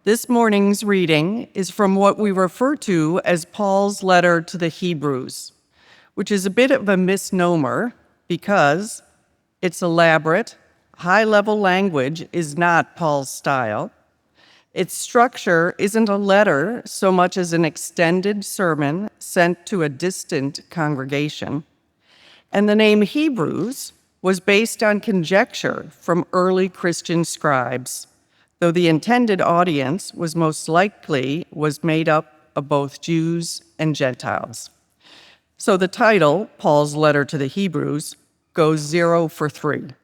This morning's reading is from what we refer to as Paul's letter to the Hebrews, which is a bit of a misnomer because its elaborate, high-level language is not Paul's style. Its structure isn't a letter so much as an extended sermon sent to a distant congregation. And the name Hebrews was based on conjecture from early Christian scribes, though the intended audience was most likely made up of both Jews and Gentiles. So the title, Paul's letter to the Hebrews, goes 0 for 3.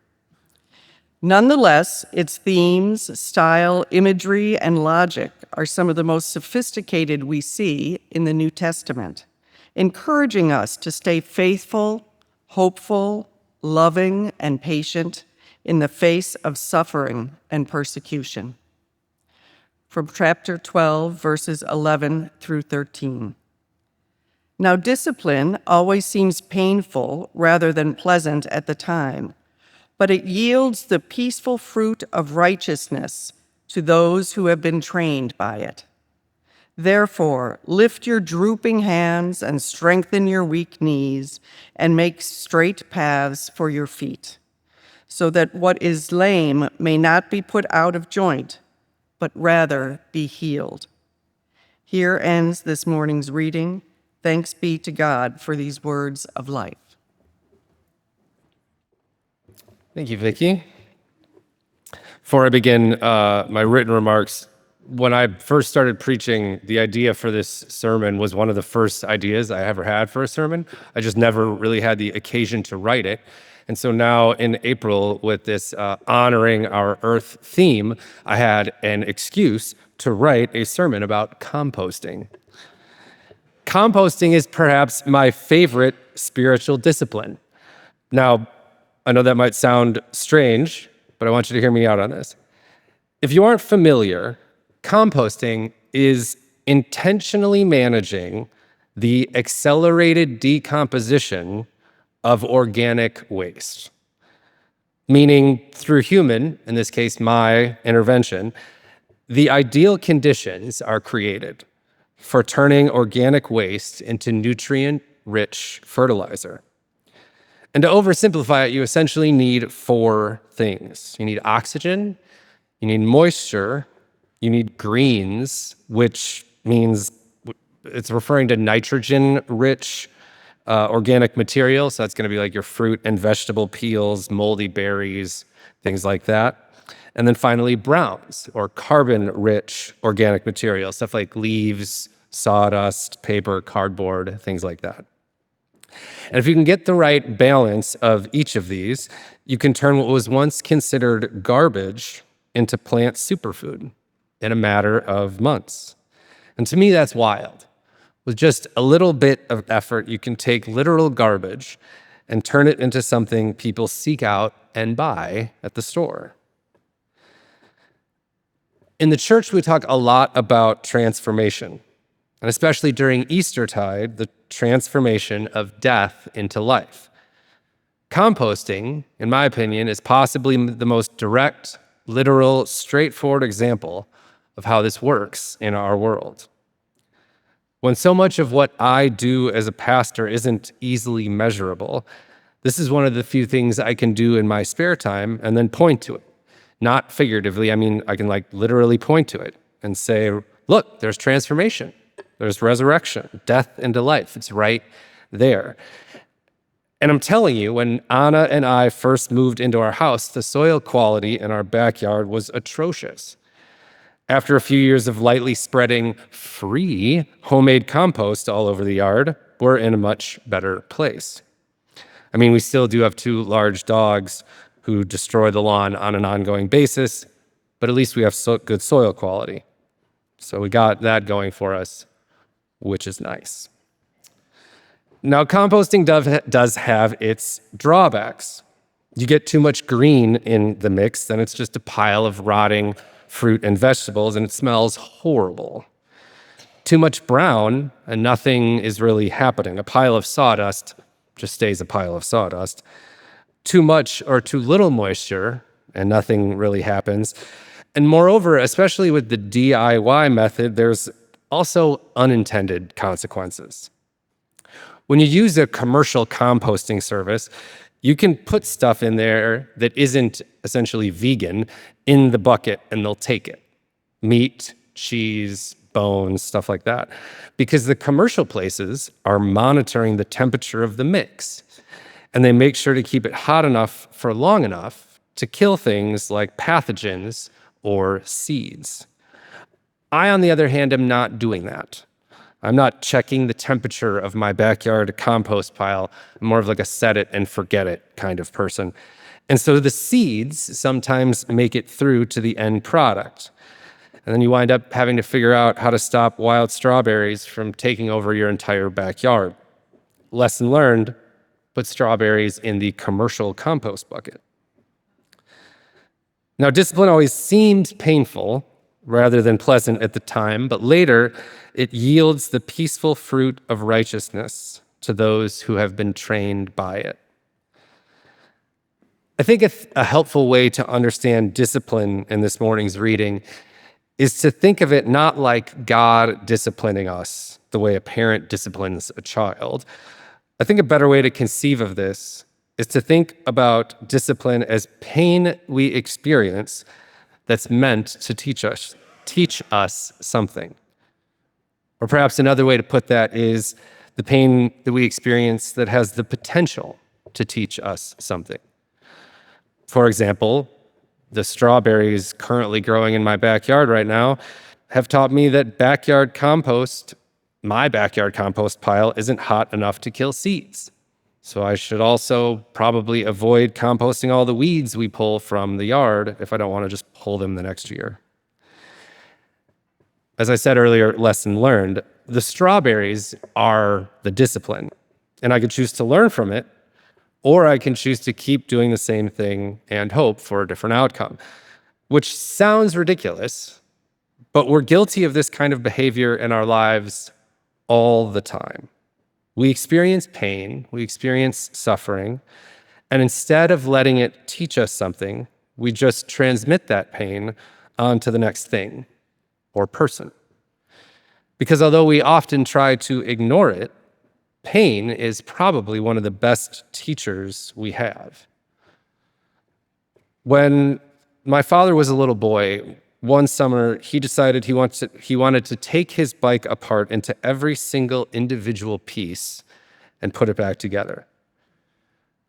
Nonetheless, its themes, style, imagery, and logic are some of the most sophisticated we see in the New Testament, encouraging us to stay faithful, hopeful, loving, and patient in the face of suffering and persecution. From chapter 12, verses 11 through 13. Now, discipline always seems painful rather than pleasant at the time, but it yields the peaceful fruit of righteousness to those who have been trained by it. Therefore, lift your drooping hands and strengthen your weak knees and make straight paths for your feet, so that what is lame may not be put out of joint, but rather be healed. Here ends this morning's reading. Thanks be to God for these words of life. Thank you, Vicki. Before I begin my written remarks, when I first started preaching, the idea for this sermon was one of the first ideas I ever had for a sermon. I just never really had the occasion to write it. And so now in April, with this honoring our Earth theme, I had an excuse to write a sermon about composting. Composting is perhaps my favorite spiritual discipline. Now, I know that might sound strange, but I want you to hear me out on this. If you aren't familiar, composting is intentionally managing the accelerated decomposition of organic waste. Meaning, through human, in this case, my intervention, the ideal conditions are created for turning organic waste into nutrient-rich fertilizer. And to oversimplify it, you essentially need 4 things. You need oxygen, you need moisture, you need greens, which means it's referring to nitrogen-rich organic material. So that's going to be like your fruit and vegetable peels, moldy berries, things like that. And then finally, browns, or carbon-rich organic material, stuff like leaves, sawdust, paper, cardboard, things like that. And if you can get the right balance of each of these, you can turn what was once considered garbage into plant superfood in a matter of months. And to me, that's wild. With just a little bit of effort, you can take literal garbage and turn it into something people seek out and buy at the store. In the church, we talk a lot about transformation, and especially during Eastertide, the transformation of death into life. Composting, in my opinion, is possibly the most direct, literal, straightforward example of how this works in our world. When so much of what I do as a pastor isn't easily measurable, this is one of the few things I can do in my spare time and then point to it. Not figuratively, I mean, I can literally point to it and say, look, there's transformation. There's resurrection, death into life. It's right there. And I'm telling you, when Anna and I first moved into our house, the soil quality in our backyard was atrocious. After a few years of lightly spreading free homemade compost all over the yard, we're in a much better place. I mean, we still do have 2 large dogs who destroy the lawn on an ongoing basis, but at least we have good soil quality. So we got that going for us, which is nice. Now, composting does have its drawbacks. You get too much green in the mix, then it's just a pile of rotting fruit and vegetables, and it smells horrible. Too much brown, and nothing is really happening. A pile of sawdust just stays a pile of sawdust. Too much or too little moisture, and nothing really happens. And moreover, especially with the DIY method, there's also unintended consequences. When you use a commercial composting service, you can put stuff in there that isn't essentially vegan in the bucket and they'll take it. Meat, cheese, bones, stuff like that. Because the commercial places are monitoring the temperature of the mix. And they make sure to keep it hot enough for long enough to kill things like pathogens or seeds. I, on the other hand, am not doing that. I'm not checking the temperature of my backyard compost pile. I'm more of like a set it and forget it kind of person. And so the seeds sometimes make it through to the end product. And then you wind up having to figure out how to stop wild strawberries from taking over your entire backyard. Lesson learned, put strawberries in the commercial compost bucket. Now, discipline always seemed painful rather than pleasant at the time, but later it yields the peaceful fruit of righteousness to those who have been trained by it. I think a helpful way to understand discipline in this morning's reading is to think of it not like God disciplining us the way a parent disciplines a child. I think a better way to conceive of this is to think about discipline as pain we experience that's meant to teach us something. Or perhaps another way to put that is the pain that we experience that has the potential to teach us something. For example, the strawberries currently growing in my backyard right now have taught me that my backyard compost pile isn't hot enough to kill seeds. So I should also probably avoid composting all the weeds we pull from the yard if I don't want to just pull them the next year. As I said earlier, lesson learned, the strawberries are the discipline, and I could choose to learn from it, or I can choose to keep doing the same thing and hope for a different outcome, which sounds ridiculous, but we're guilty of this kind of behavior in our lives all the time. We experience pain, we experience suffering, and instead of letting it teach us something, we just transmit that pain onto the next thing or person. Because although we often try to ignore it, pain is probably one of the best teachers we have. When my father was a little boy, one summer he decided he wanted to take his bike apart into every single individual piece and put it back together.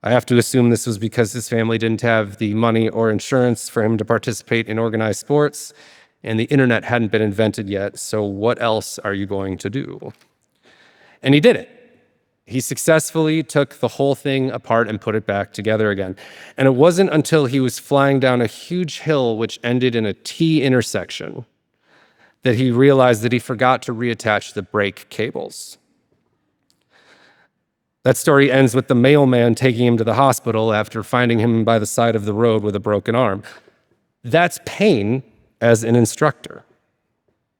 I have to assume this was because his family didn't have the money or insurance for him to participate in organized sports, and the internet hadn't been invented yet, so what else are you going to do? And he did it. He successfully took the whole thing apart and put it back together again. And it wasn't until he was flying down a huge hill which ended in a T intersection that he realized that he forgot to reattach the brake cables. That story ends with the mailman taking him to the hospital after finding him by the side of the road with a broken arm. That's pain as an instructor.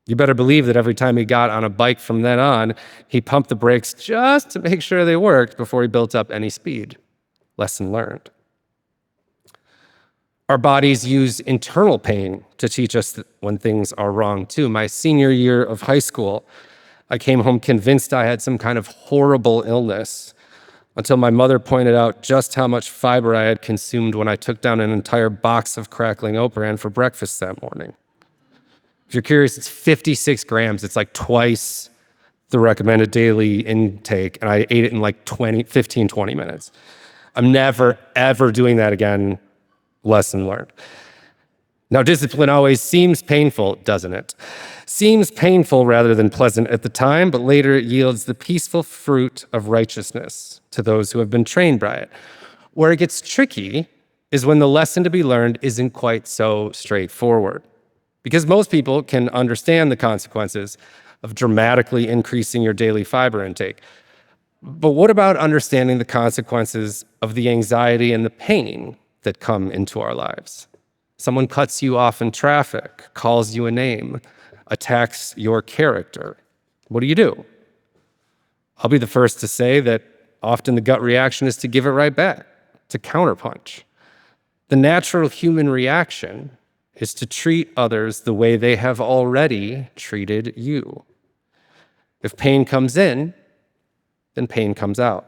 You better believe that every time he got on a bike from then on, he pumped the brakes just to make sure they worked before he built up any speed. Lesson learned. Our bodies use internal pain to teach us when things are wrong too. My senior year of high school, I came home convinced I had some kind of horrible illness until my mother pointed out just how much fiber I had consumed when I took down an entire box of crackling oat bran for breakfast that morning. If you're curious, it's 56 grams. It's like twice the recommended daily intake, and I ate it in like 20 minutes. I'm never, ever doing that again. Lesson learned. Now, discipline always seems painful, doesn't it? Seems painful rather than pleasant at the time, but later it yields the peaceful fruit of righteousness to those who have been trained by it. Where it gets tricky is when the lesson to be learned isn't quite so straightforward. Because most people can understand the consequences of dramatically increasing your daily fiber intake. But what about understanding the consequences of the anxiety and the pain that come into our lives? Someone cuts you off in traffic, calls you a name, attacks your character. What do? I'll be the first to say that often the gut reaction is to give it right back, to counterpunch. The natural human reaction is to treat others the way they have already treated you. If pain comes in, then pain comes out.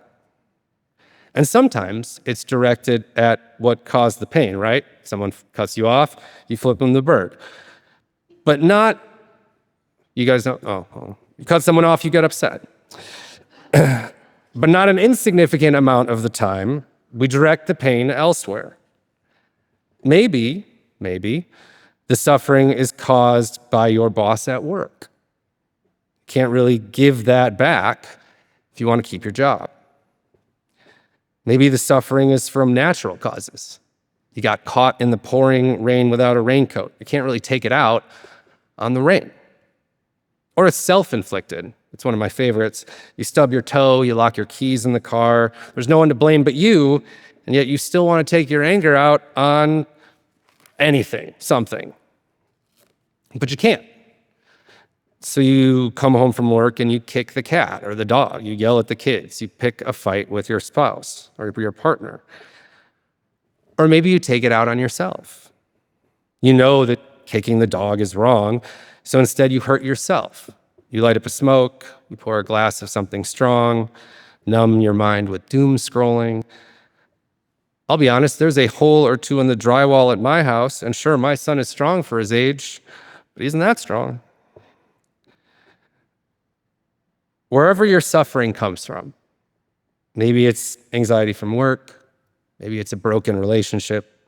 And sometimes it's directed at what caused the pain, right? Someone cuts you off, you flip them the bird. But not, you guys don't, you cut someone off, you get upset. But not an insignificant amount of the time, we direct the pain elsewhere. Maybe the suffering is caused by your boss at work. Can't really give that back if you want to keep your job. Maybe the suffering is from natural causes. You got caught in the pouring rain without a raincoat. You can't really take it out on the rain. Or it's self-inflicted. It's one of my favorites. You stub your toe, you lock your keys in the car. There's no one to blame but you, and yet you still want to take your anger out on anything, something. But you can't. So you come home from work and you kick the cat or the dog. You yell at the kids. You pick a fight with your spouse or your partner. Or maybe you take it out on yourself. You know that kicking the dog is wrong, so instead you hurt yourself. You light up a smoke, you pour a glass of something strong, numb your mind with doom scrolling. I'll be honest, there's a hole or two in the drywall at my house, and sure, my son is strong for his age, but he isn't that strong. Wherever your suffering comes from, maybe it's anxiety from work, maybe it's a broken relationship,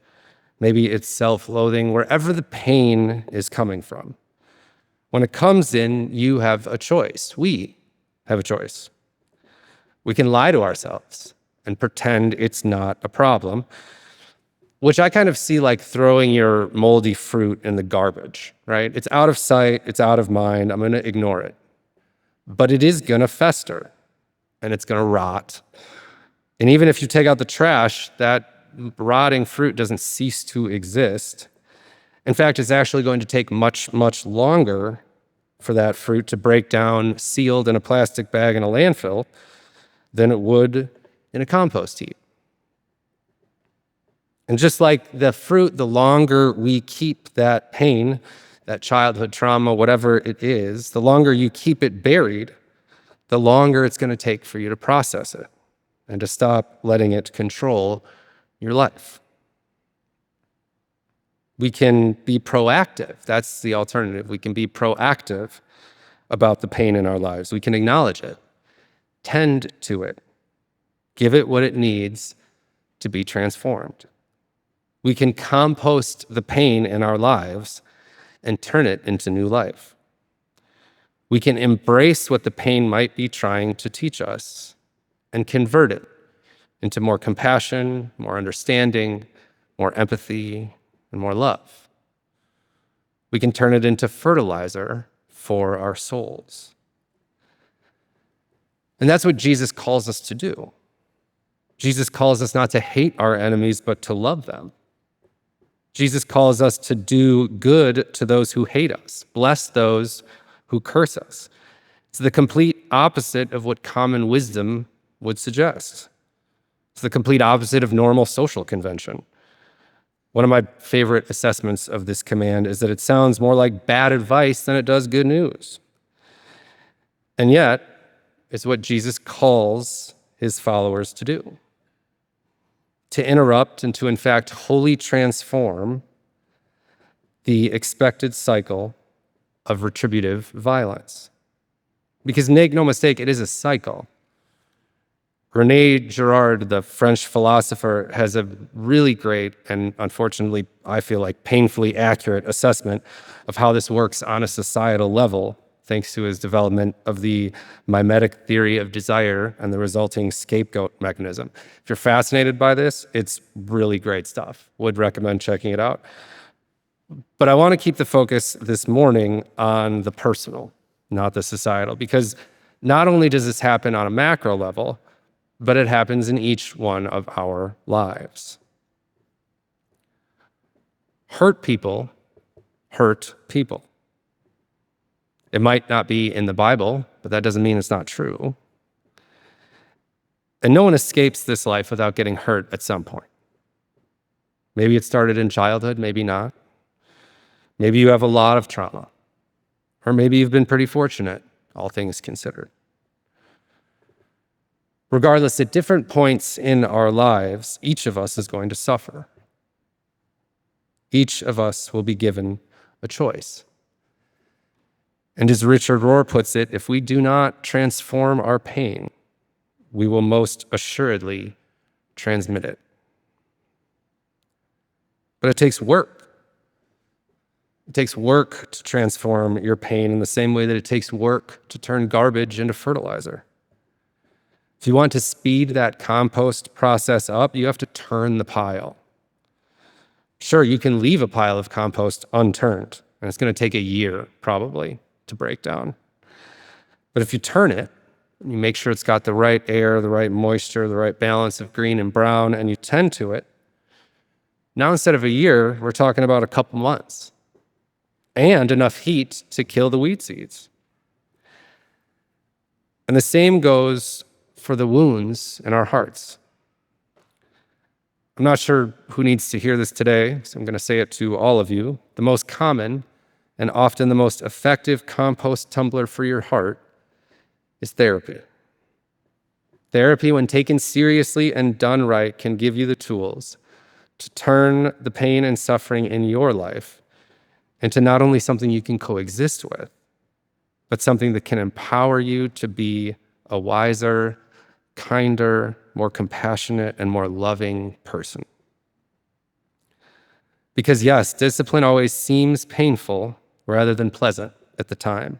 maybe it's self-loathing, wherever the pain is coming from. When it comes in, you have a choice. We have a choice. We can lie to ourselves and pretend it's not a problem, which I kind of see like throwing your moldy fruit in the garbage, right? It's out of sight, it's out of mind, I'm going to ignore it. But it is going to fester, and it's going to rot. And even if you take out the trash, that rotting fruit doesn't cease to exist. In fact, it's actually going to take much, much longer for that fruit to break down sealed in a plastic bag in a landfill than it would in a compost heap. And just like the fruit, the longer we keep that pain, that childhood trauma, whatever it is, the longer you keep it buried, the longer it's going to take for you to process it and to stop letting it control your life. We can be proactive. That's the alternative. We can be proactive about the pain in our lives. We can acknowledge it, tend to it, give it what it needs to be transformed. We can compost the pain in our lives and turn it into new life. We can embrace what the pain might be trying to teach us and convert it into more compassion, more understanding, more empathy, and more love. We can turn it into fertilizer for our souls. And that's what Jesus calls us to do. Jesus calls us not to hate our enemies, but to love them. Jesus calls us to do good to those who hate us, bless those who curse us. It's the complete opposite of what common wisdom would suggest. It's the complete opposite of normal social convention. One of my favorite assessments of this command is that it sounds more like bad advice than it does good news. And yet, it's what Jesus calls his followers to do. To interrupt and to, in fact, wholly transform the expected cycle of retributive violence. Because make no mistake, it is a cycle. René Girard, the French philosopher, has a really great and unfortunately, I feel like painfully accurate assessment of how this works on a societal level, thanks to his development of the mimetic theory of desire and the resulting scapegoat mechanism. If you're fascinated by this, it's really great stuff. Would recommend checking it out. But I want to keep the focus this morning on the personal, not the societal, because not only does this happen on a macro level, but it happens in each one of our lives. Hurt people hurt people. It might not be in the Bible, but that doesn't mean it's not true. And no one escapes this life without getting hurt at some point. Maybe it started in childhood, maybe not. Maybe you have a lot of trauma, or maybe you've been pretty fortunate, all things considered. Regardless, at different points in our lives, each of us is going to suffer. Each of us will be given a choice. And as Richard Rohr puts it, if we do not transform our pain, we will most assuredly transmit it. But it takes work. It takes work to transform your pain in the same way that it takes work to turn garbage into fertilizer. If you want to speed that compost process up, you have to turn the pile. Sure, you can leave a pile of compost unturned, and it's going to take a year, probably, to break down. But if you turn it, you make sure it's got the right air, the right moisture, the right balance of green and brown, and you tend to it, now instead of a year, we're talking about a couple months, and enough heat to kill the weed seeds. And the same goes for the wounds in our hearts. I'm not sure who needs to hear this today, so I'm going to say it to all of you. The most common and often the most effective compost tumbler for your heart is therapy. Therapy, when taken seriously and done right, can give you the tools to turn the pain and suffering in your life into not only something you can coexist with, but something that can empower you to be a wiser, kinder, more compassionate, and more loving person. Because yes, discipline always seems painful rather than pleasant at the time,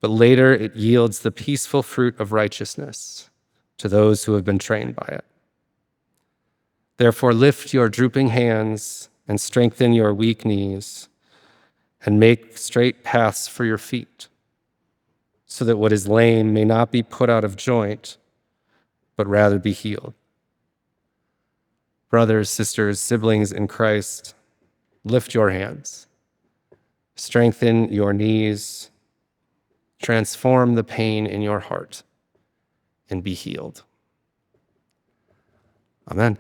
but later it yields the peaceful fruit of righteousness to those who have been trained by it. Therefore, lift your drooping hands and strengthen your weak knees and make straight paths for your feet, so that what is lame may not be put out of joint, but rather be healed. Brothers, sisters, siblings in Christ, lift your hands, strengthen your knees, transform the pain in your heart, and be healed. Amen.